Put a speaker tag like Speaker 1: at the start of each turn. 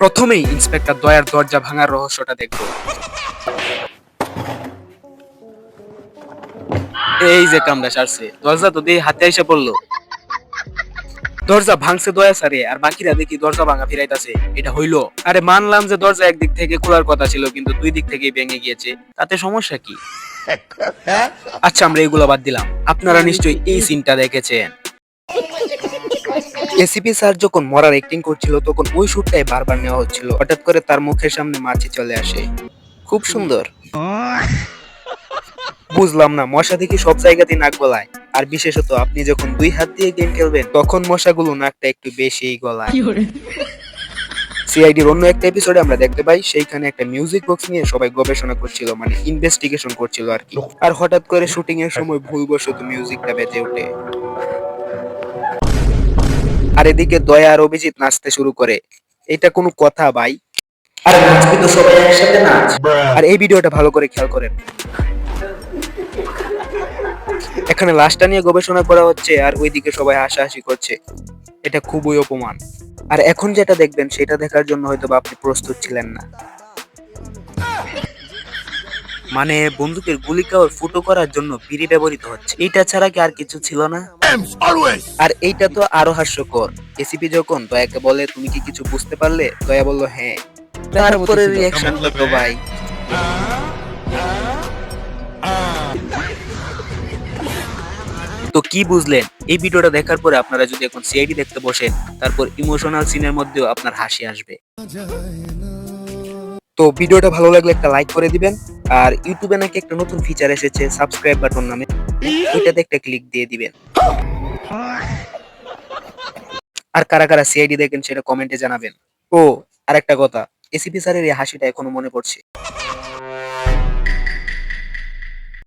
Speaker 1: প্রথমেই ইন্সপেক্টর দয়ার দরজা ভাঙার রহস্যটা দেখব। এই যে কামড়া সারছে, দরজা তো দিয়ে হাতে এসে পড়লো। দরজা ভাঙছে দয়া সারে, আর বাকিরা দেখি দরজা ভাঙা ফিরাইতাছে। এটা হইলো? আরে মানলাম যে দরজা একদিক থেকে খোলার কথা ছিল, কিন্তু দুই দিক থেকেই ভেঙে গিয়েছে, তাতে সমস্যা কি? আচ্ছা, আমরা এগুলো বাদ দিলাম। আপনারা নিশ্চয়ই এই সিনটা দেখেছেন। এসিপি স্যার যখন মরার অ্যাক্টিং করছিল, তখন ওই শুটটাই বারবার নেওয়া হচ্ছিল। হঠাৎ করে তার মুখের সামনে মাছি চলে আসে। খুব সুন্দর। বুঝলাম না, মশা দেখি সব জায়গাতেই নাক গলায়, আর বিশেষত আপনি যখন দুই হাত দিয়ে গেম খেলবেন, তখন মশাগুলো নাকটা একটু বেশিই গলায়। সিআইডির অন্য একটা এপিসোডে আমরা দেখতে পাই, সেইখানে একটা মিউজিক বক্স নিয়ে সবাই গবেষণা করছিল, মানে ইনভেস্টিগেশন করছিল আর কি। আর হঠাৎ করে শুটিং এর সময় ভুলবশত মিউজিকটা বেজে ওঠে। আর এদিকে দয়া আর অভিজিৎ নাচতে শুরু করে। এটা কোনো কথা ভাই? আর নাচবি তো সবাই একসাথে নাচ। আর এই ভিডিওটা ভালো করে খেয়াল করেন। এখানে লাশটা নিয়ে গবেষণা করা হচ্ছে, আর ওইদিকে সবাই হাসাহাসি করছে। এটা খুবই অপমান। আর এখন যেটা দেখবেন, সেটা দেখার জন্য হয়তো বা আপনি প্রস্তুত ছিলেন না। মানে বন্দুকের গুলি কাওয়ার ফুটো করার জন্য বিড়ি ব্যবহৃত হচ্ছে, এটা ছাড়া কি আর কিছু ছিল না? আর এইটা তো আরো হাস্যকর। এসিপি যখন দয়াকে বলে, তুমি কি কিছু বুঝতে পারলে? দয়া বলল হ্যাঁ। তারপরে রিঅ্যাকশন তো ভাই। তো কি বুঝলেন? এই ভিডিওটা দেখার পরে আপনারা যদি এখন সিআইডি দেখতে বসেন, তারপর ইমোশনাল সিনের মধ্যেও আপনার হাসি আসবে। তো ভিডিওটা ভালো লাগলে একটা লাইক করে দিবেন। আর ইউটিউবে নাকি একটা নতুন ফিচার এসেছে, সাবস্ক্রাইব বাটন নামে, ওইটাতে একটা ক্লিক দিয়ে দিবেন। আর কারা কারা সিআইডি দেখেন সেটা কমেন্টে জানাবেন। ও, আরেকটা কথা, এসিপি স্যারের এই হাসিটা এখনো মনে পড়ছে।